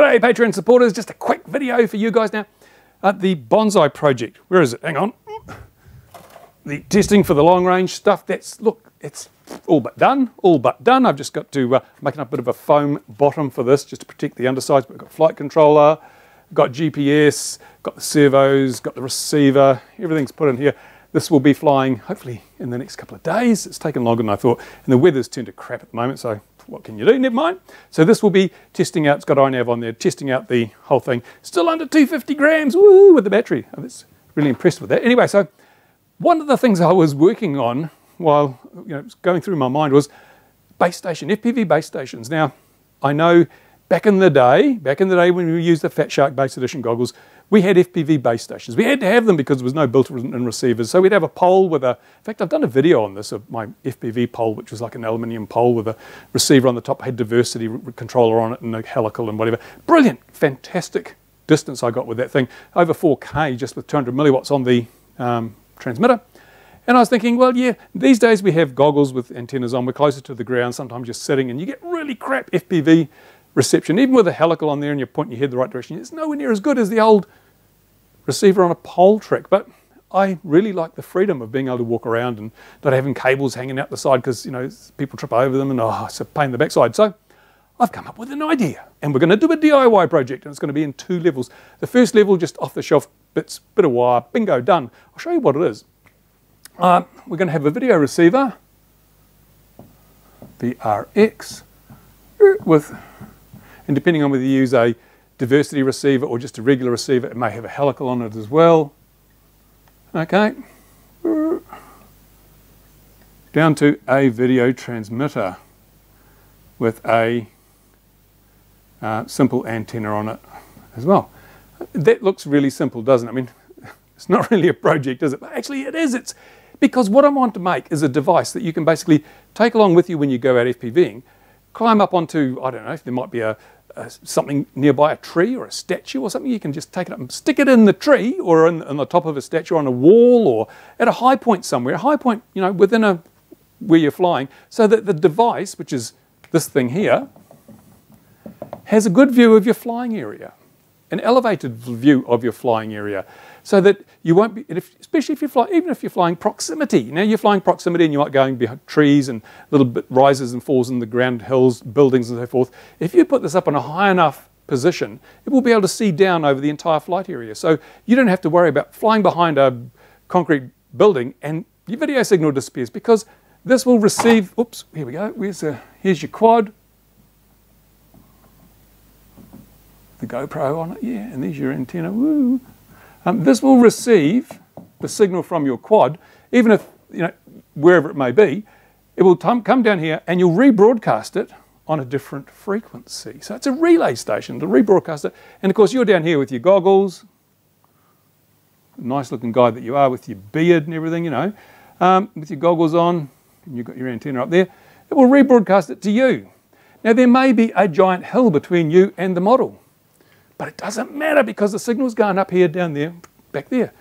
G'day Patreon supporters, just a quick video for you guys now. The bonsai project, where is it? Hang on. The testing for the long range stuff, look, it's all but done, I've just got to make up a bit of a foam bottom for this just to protect the undersides. We've got flight controller, got GPS, got the servos, got the receiver, everything's put in here. This will be flying hopefully in the next couple of days. It's taken longer than I thought, and the weather's turned to crap at the moment, so what can you do? Never mind. So this will be testing out, it's got iNav on there, testing out the whole thing. Still under 250 grams, woo, with the battery. I was really impressed with that. Anyway, so one of the things I was working on while it was going through my mind was base station, FPV base stations. Now, I know back in the day when we used the Fat Shark Base Edition goggles, we had FPV base stations. We had to have them because there was no built-in receivers. So we'd have a pole with in fact, I've done a video on this of my FPV pole, which was like an aluminium pole with a receiver on the top, had diversity controller on it and a helical and whatever. Brilliant, fantastic distance I got with that thing. Over 4K just with 200 milliwatts on the transmitter. And I was thinking, well, yeah, these days we have goggles with antennas on. We're closer to the ground, sometimes just sitting, and you get really crap FPV reception. Even with a helical on there and you're pointing your head the right direction, it's nowhere near as good as the old receiver on a pole trick. But I really like the freedom of being able to walk around and not having cables hanging out the side because, people trip over them and, it's a pain in the backside. So I've come up with an idea, and we're going to do a DIY project, and it's going to be in 2 levels. The first level, just off-the-shelf bits, bit of wire, bingo, done. I'll show you what it is. We're going to have a video receiver, VRX, and depending on whether you use a diversity receiver or just a regular receiver, it may have a helical on it as well. Okay. Down to a video transmitter with a simple antenna on it as well. That looks really simple, doesn't it? I mean, it's not really a project, is it? But actually it is. It's because what I want to make is a device that you can basically take along with you when you go out FPVing, climb up onto, I don't know, if there might be something nearby, a tree or a statue or something, you can just take it up and stick it in the tree or on the top of a statue on a wall or at a high point somewhere, a high point, within where you're flying, so that the device, which is this thing here, has a good view of your flying area, an elevated view of your flying area, so that you won't be, especially if you fly, even if you're flying proximity. Now you're flying proximity and you might going behind trees and little bit rises and falls in the ground, hills, buildings and so forth. If you put this up in a high enough position, it will be able to see down over the entire flight area. So you don't have to worry about flying behind a concrete building and your video signal disappears, because this will receive, oops, here we go, here's your quad, the GoPro on it, yeah, and there's your antenna, woo. This will receive the signal from your quad, even if, wherever it may be, it will come down here and you'll rebroadcast it on a different frequency. So it's a relay station to rebroadcast it. And of course, you're down here with your goggles, nice looking guy that you are with your beard and everything, with your goggles on, and you've got your antenna up there. It will rebroadcast it to you. Now, there may be a giant hill between you and the model, but it doesn't matter because the signal's going up here, down there, back there.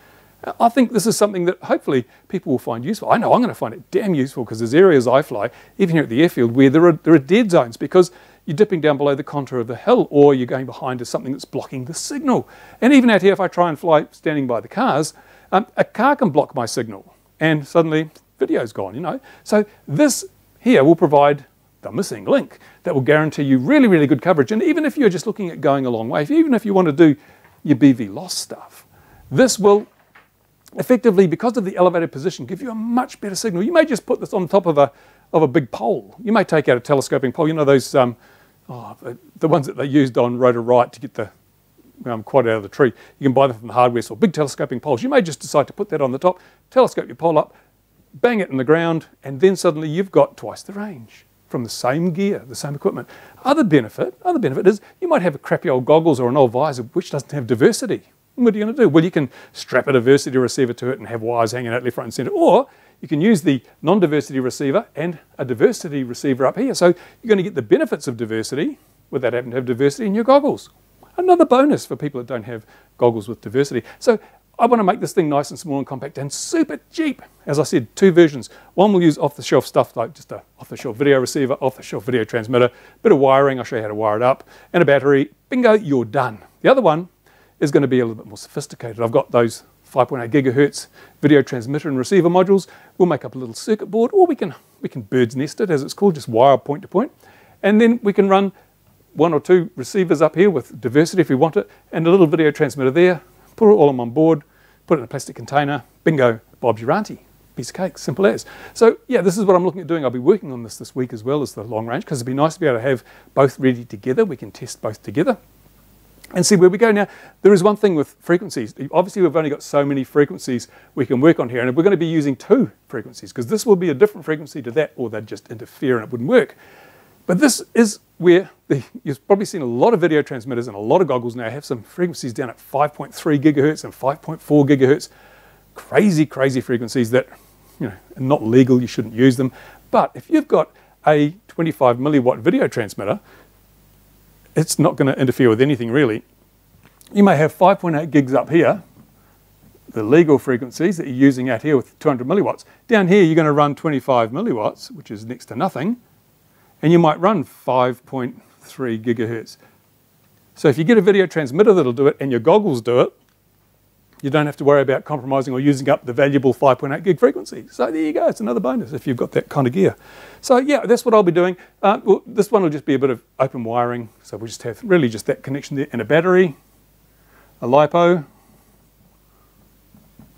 I think this is something that hopefully people will find useful. I know I'm going to find it damn useful because there's areas I fly, even here at the airfield, where there are dead zones because you're dipping down below the contour of the hill or you're going behind something that's blocking the signal. And even out here, if I try and fly standing by the cars, a car can block my signal and suddenly video's gone, So this here will provide the missing link that will guarantee you really, really good coverage. And even if you're just looking at going a long way, even if you want to do your BV loss stuff, this will effectively, because of the elevated position, give you a much better signal. You may just put this on top of a big pole. You may take out a telescoping pole, those, the ones that they used on Rotor Right to get the quad out of the tree. You can buy them from the hardware store, big telescoping poles. You may just decide to put that on the top, telescope your pole up, bang it in the ground, and then suddenly you've got twice the range from the same gear, the same equipment. Other benefit is you might have a crappy old goggles or an old visor which doesn't have diversity. What are you going to do? Well, you can strap a diversity receiver to it and have wires hanging out left, right and centre, or you can use the non-diversity receiver and a diversity receiver up here. So you're going to get the benefits of diversity without having to have diversity in your goggles. Another bonus for people that don't have goggles with diversity. So I want to make this thing nice and small and compact and super cheap. As I said, 2 versions. One will use off-the-shelf stuff like just a off-the-shelf video receiver, off-the-shelf video transmitter, bit of wiring, I'll show you how to wire it up, and a battery. Bingo, you're done. The other one is going to be a little bit more sophisticated. I've got those 5.8 gigahertz video transmitter and receiver modules. We'll make up a little circuit board, or we can bird's nest it, as it's called, just wire point to point. And then we can run 1 or 2 receivers up here with diversity if we want it, and a little video transmitter there. Put it all on one board, put it in a plastic container. Bingo, Bob's your auntie. Piece of cake, simple as. So yeah, this is what I'm looking at doing. I'll be working on this week as well as the long range, because it'd be nice to be able to have both ready together. We can test both together and see where we go. Now, there is one thing with frequencies. Obviously, we've only got so many frequencies we can work on here, and we're going to be using 2 frequencies, because this will be a different frequency to that, or they'd just interfere and it wouldn't work. But this is where you've probably seen a lot of video transmitters and a lot of goggles now have some frequencies down at 5.3 gigahertz and 5.4 gigahertz. Crazy, crazy frequencies that, you know, are not legal, you shouldn't use them. But if you've got a 25 milliwatt video transmitter, it's not going to interfere with anything really. You may have 5.8 gigs up here, the legal frequencies that you're using out here with 200 milliwatts. Down here you're going to run 25 milliwatts, which is next to nothing, and you might run 5.3 gigahertz. So if you get a video transmitter that'll do it and your goggles do it, you don't have to worry about compromising or using up the valuable 5.8 gig frequency. So there you go, it's another bonus if you've got that kind of gear. So yeah, that's what I'll be doing. Well, this one will just be a bit of open wiring. So we'll just have really just that connection there, and a battery, a LiPo,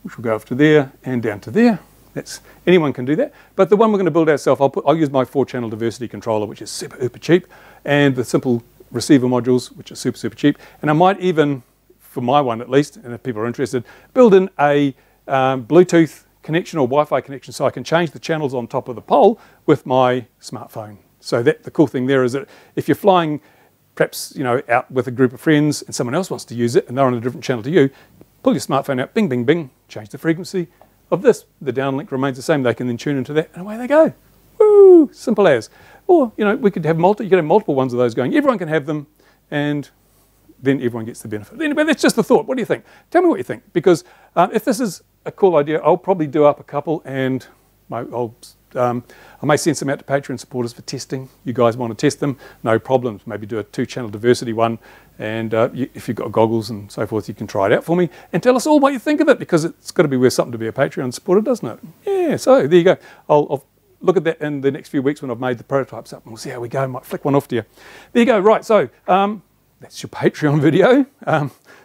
which will go up to there and down to there. Anyone can do that. But the one we're going to build ourselves, I'll use my 4-channel diversity controller, which is super, super cheap, and the simple receiver modules, which are super, super cheap. And I might even, for my one at least, and if people are interested, build in a Bluetooth connection or Wi-Fi connection, so I can change the channels on top of the pole with my smartphone. So the cool thing there is that if you're flying, perhaps, you know, out with a group of friends and someone else wants to use it and they're on a different channel to you, pull your smartphone out, bing, bing, bing, change the frequency of this. The downlink remains the same. They can then tune into that, and away they go. Woo! Simple as. Or, you know, we could have you could have multiple ones of those going. Everyone can have them, and then everyone gets the benefit. Anyway, that's just a thought. What do you think? Tell me what you think, because if this is a cool idea, I'll probably do up a couple, and I may send some out to Patreon supporters for testing. You guys want to test them? No problems. Maybe do a 2-channel diversity one, and if you've got goggles and so forth, you can try it out for me and tell us all what you think of it, because it's got to be worth something to be a Patreon supporter, doesn't it? Yeah, so there you go. I'll look at that in the next few weeks when I've made the prototypes up, and we'll see how we go. I might flick one off to you. There you go. Right, so that's your Patreon video.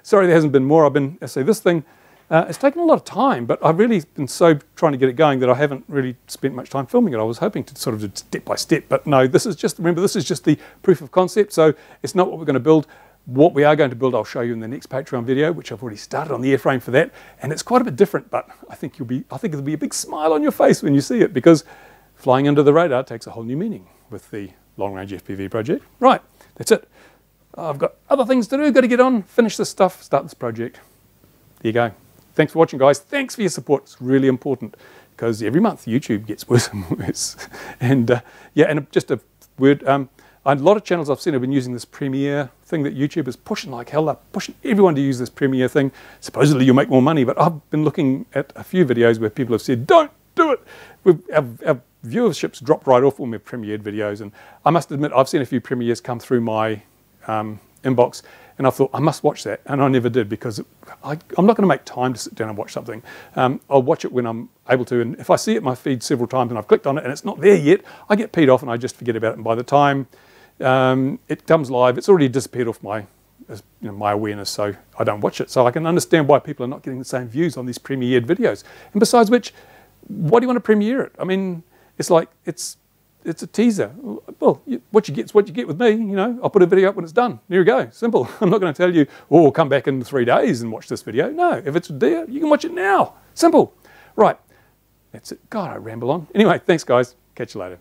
Sorry there hasn't been more. This thing, it's taken a lot of time, but I've really been so trying to get it going that I haven't really spent much time filming it. I was hoping to sort of do step by step, but no, this is just the proof of concept, so it's not what we're going to build. What we are going to build, I'll show you in the next Patreon video, which I've already started on the airframe for that, and it's quite a bit different, but I think it'll be a big smile on your face when you see it, because flying under the radar takes a whole new meaning with the long-range FPV project. Right, that's it. I've got other things to do, got to get on, finish this stuff, start this project. There you go. Thanks for watching, guys. Thanks for your support. It's really important, because every month YouTube gets worse and worse. And yeah, and just a word, a lot of channels I've seen have been using this Premiere thing that YouTube is pushing like hell. They're pushing everyone to use this Premiere thing. Supposedly you'll make more money, but I've been looking at a few videos where people have said, don't do it. Our viewership's dropped right off when we've premiered videos. And I must admit, I've seen a few premieres come through my inbox, and I thought I must watch that, and I never did, because I'm not going to make time to sit down and watch something. I'll watch it when I'm able to, and if I see it in my feed several times and I've clicked on it and it's not there yet, I get peed off and I just forget about it, and by the time it comes live, it's already disappeared off my awareness, so I don't watch it. So I can understand why people are not getting the same views on these premiered videos. And besides which, why do you want to premiere it? I mean, it's like, it's a teaser. Well, what you get's what you get with me, you know. I'll put a video up when it's done. There you go, simple. I'm not going to tell you, oh, come back in 3 days and watch this video. No, if it's there, you can watch it now. Simple. Right, that's it. God, I ramble on. Anyway, thanks guys. Catch you later.